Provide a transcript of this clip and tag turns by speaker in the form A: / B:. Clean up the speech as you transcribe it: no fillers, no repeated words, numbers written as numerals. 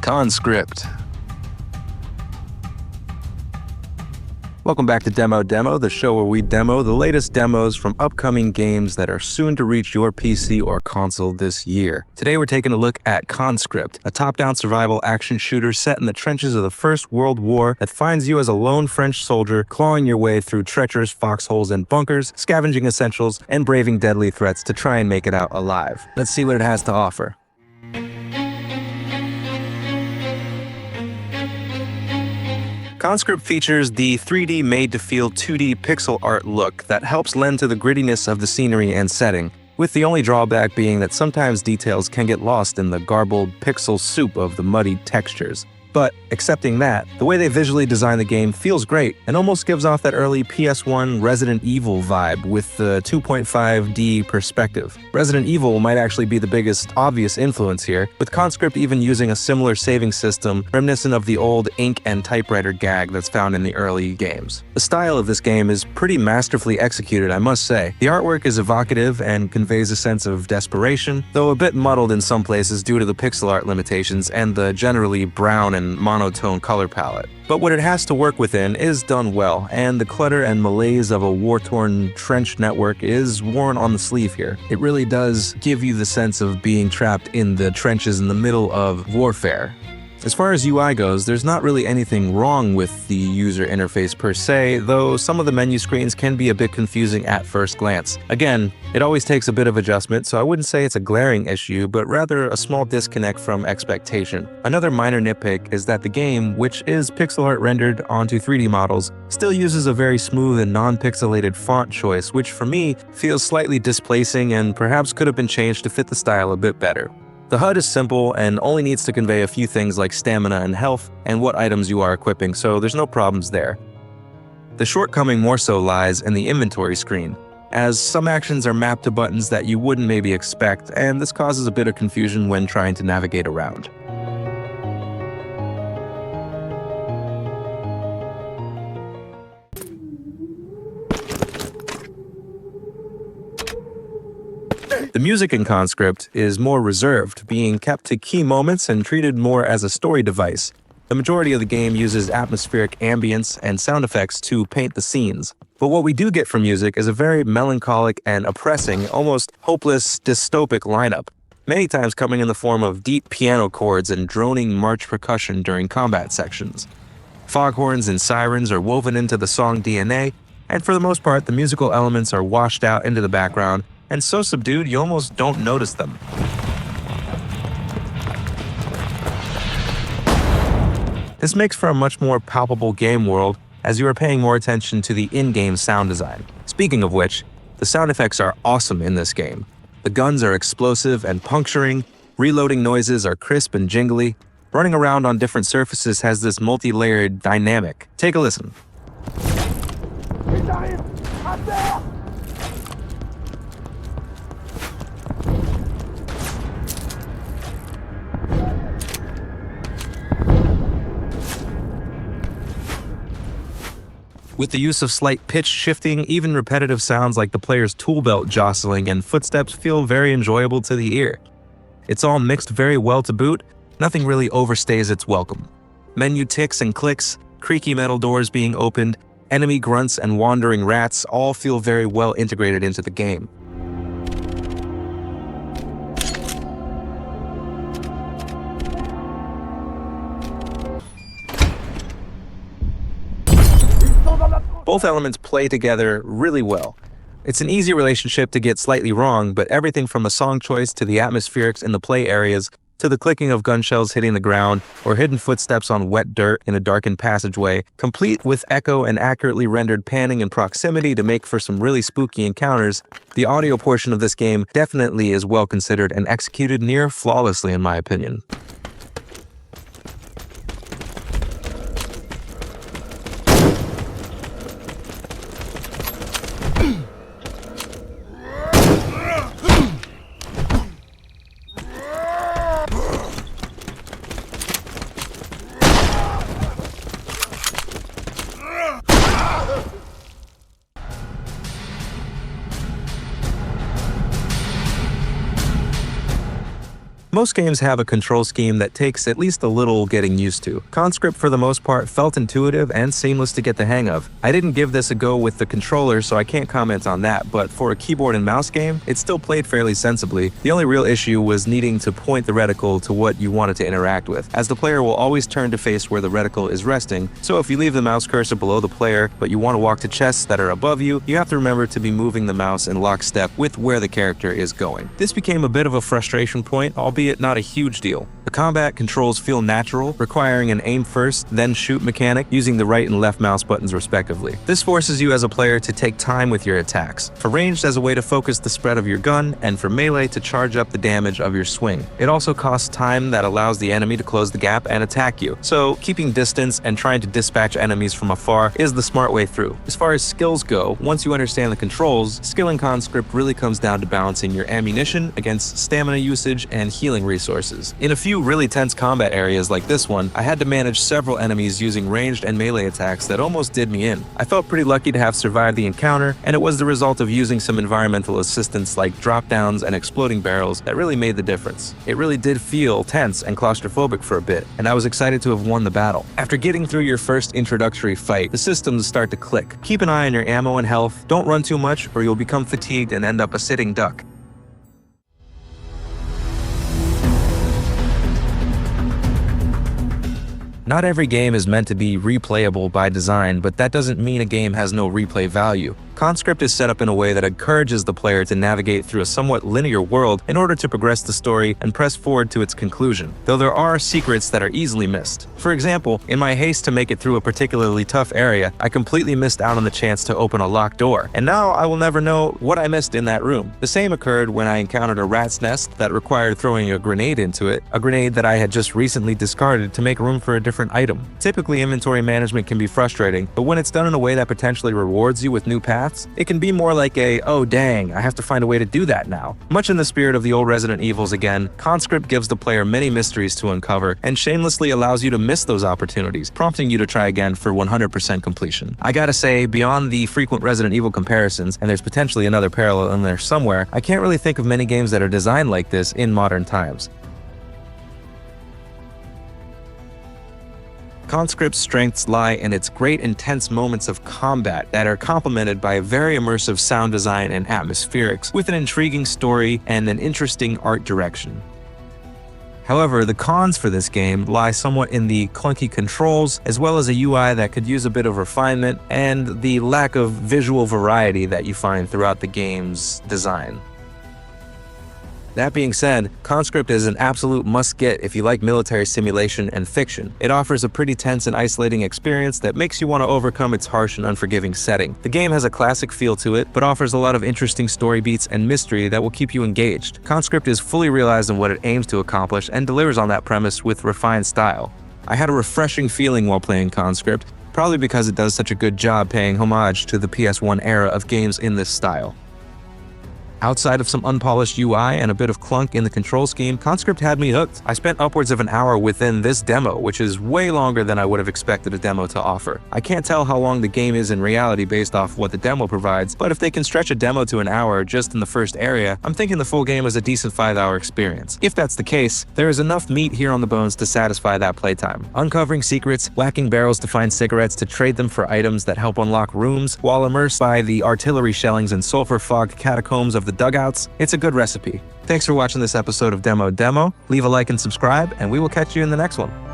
A: CONSCRIPT. Welcome back to Demo, the show where we demo the latest demos from upcoming games that are soon to reach your PC or console this year. Today we're taking a look at CONSCRIPT, a top-down survival action shooter set in the trenches of the First World War that finds you as a lone French soldier clawing your way through treacherous foxholes and bunkers, scavenging essentials, and braving deadly threats to try and make it out alive. Let's see what it has to offer. CONSCRIPT features the 3D made-to-feel 2D pixel art look that helps lend to the grittiness of the scenery and setting, with the only drawback being that sometimes details can get lost in the garbled pixel soup of the muddied textures. But, accepting that, the way they visually design the game feels great and almost gives off that early PS1 Resident Evil vibe with the 2.5D perspective. Resident Evil might actually be the biggest obvious influence here, with CONSCRIPT even using a similar saving system reminiscent of the old ink and typewriter gag that's found in the early games. The style of this game is pretty masterfully executed, I must say. The artwork is evocative and conveys a sense of desperation, though a bit muddled in some places due to the pixel art limitations and the generally brown and monotone color palette. But what it has to work within is done well, and the clutter and malaise of a war-torn trench network is worn on the sleeve here. It really does give you the sense of being trapped in the trenches in the middle of warfare. As far as UI goes, there's not really anything wrong with the user interface per se, though some of the menu screens can be a bit confusing at first glance. Again, it always takes a bit of adjustment, so I wouldn't say it's a glaring issue, but rather a small disconnect from expectation. Another minor nitpick is that the game, which is pixel art rendered onto 3D models, still uses a very smooth and non-pixelated font choice, which for me feels slightly displacing and perhaps could have been changed to fit the style a bit better. The HUD is simple and only needs to convey a few things like stamina and health and what items you are equipping, so there's no problems there. The shortcoming more so lies in the inventory screen, as some actions are mapped to buttons that you wouldn't maybe expect, and this causes a bit of confusion when trying to navigate around. The music in CONSCRIPT is more reserved, being kept to key moments and treated more as a story device. The majority of the game uses atmospheric ambience and sound effects to paint the scenes. But what we do get from music is a very melancholic and oppressing, almost hopeless, dystopic lineup, many times coming in the form of deep piano chords and droning march percussion during combat sections. Foghorns and sirens are woven into the song DNA, and for the most part, the musical elements are washed out into the background, and so subdued you almost don't notice them. This makes for a much more palpable game world, as you are paying more attention to the in-game sound design. Speaking of which, the sound effects are awesome in this game. The guns are explosive and puncturing, reloading noises are crisp and jingly, running around on different surfaces has this multi-layered dynamic. Take a listen. With the use of slight pitch shifting, even repetitive sounds like the player's tool belt jostling and footsteps feel very enjoyable to the ear. It's all mixed very well to boot, nothing really overstays its welcome. Menu ticks and clicks, creaky metal doors being opened, enemy grunts and wandering rats all feel very well integrated into the game. Both elements play together really well. It's an easy relationship to get slightly wrong, but everything from the song choice to the atmospherics in the play areas to the clicking of gun shells hitting the ground or hidden footsteps on wet dirt in a darkened passageway, complete with echo and accurately rendered panning and proximity to make for some really spooky encounters, the audio portion of this game definitely is well considered and executed near flawlessly in my opinion. Most games have a control scheme that takes at least a little getting used to. CONSCRIPT for the most part felt intuitive and seamless to get the hang of. I didn't give this a go with the controller, so I can't comment on that, but for a keyboard and mouse game, it still played fairly sensibly. The only real issue was needing to point the reticle to what you wanted to interact with, as the player will always turn to face where the reticle is resting, so if you leave the mouse cursor below the player, but you want to walk to chests that are above you, you have to remember to be moving the mouse in lockstep with where the character is going. This became a bit of a frustration point, albeit not a huge deal. The combat controls feel natural, requiring an aim first, then shoot mechanic, using the right and left mouse buttons respectively. This forces you as a player to take time with your attacks, for ranged as a way to focus the spread of your gun, and for melee to charge up the damage of your swing. It also costs time that allows the enemy to close the gap and attack you, so keeping distance and trying to dispatch enemies from afar is the smart way through. As far as skills go, once you understand the controls, skilling CONSCRIPT really comes down to balancing your ammunition against stamina usage and healing resources. In a few really tense combat areas like this one, I had to manage several enemies using ranged and melee attacks that almost did me in. I felt pretty lucky to have survived the encounter, and it was the result of using some environmental assistance like drop downs and exploding barrels that really made the difference. It really did feel tense and claustrophobic for a bit, and I was excited to have won the battle. After getting through your first introductory fight, the systems start to click. Keep an eye on your ammo and health, don't run too much or you'll become fatigued and end up a sitting duck. Not every game is meant to be replayable by design, but that doesn't mean a game has no replay value. CONSCRIPT is set up in a way that encourages the player to navigate through a somewhat linear world in order to progress the story and press forward to its conclusion, though there are secrets that are easily missed. For example, in my haste to make it through a particularly tough area, I completely missed out on the chance to open a locked door, and now I will never know what I missed in that room. The same occurred when I encountered a rat's nest that required throwing a grenade into it, a grenade that I had just recently discarded to make room for a different item. Typically, inventory management can be frustrating, but when it's done in a way that potentially rewards you with new paths, it can be more like a, oh dang, I have to find a way to do that now. Much in the spirit of the old Resident Evils again, CONSCRIPT gives the player many mysteries to uncover and shamelessly allows you to miss those opportunities, prompting you to try again for 100% completion. I gotta say, beyond the frequent Resident Evil comparisons, and there's potentially another parallel in there somewhere, I can't really think of many games that are designed like this in modern times. CONSCRIPT's strengths lie in its great intense moments of combat that are complemented by a very immersive sound design and atmospherics, with an intriguing story and an interesting art direction. However, the cons for this game lie somewhat in the clunky controls, as well as a UI that could use a bit of refinement, and the lack of visual variety that you find throughout the game's design. That being said, CONSCRIPT is an absolute must-get if you like military simulation and fiction. It offers a pretty tense and isolating experience that makes you want to overcome its harsh and unforgiving setting. The game has a classic feel to it, but offers a lot of interesting story beats and mystery that will keep you engaged. CONSCRIPT is fully realized in what it aims to accomplish and delivers on that premise with refined style. I had a refreshing feeling while playing CONSCRIPT, probably because it does such a good job paying homage to the PS1 era of games in this style. Outside of some unpolished UI and a bit of clunk in the control scheme, CONSCRIPT had me hooked. I spent upwards of an hour within this demo, which is way longer than I would have expected a demo to offer. I can't tell how long the game is in reality based off what the demo provides, but if they can stretch a demo to an hour just in the first area, I'm thinking the full game is a decent 5-hour experience. If that's the case, there is enough meat here on the bones to satisfy that playtime. Uncovering secrets, whacking barrels to find cigarettes to trade them for items that help unlock rooms, while immersed by the artillery shellings and sulfur-fogged catacombs of the dugouts, it's a good recipe. Thanks for watching this episode of Demo. Leave a like and subscribe, and we will catch you in the next one.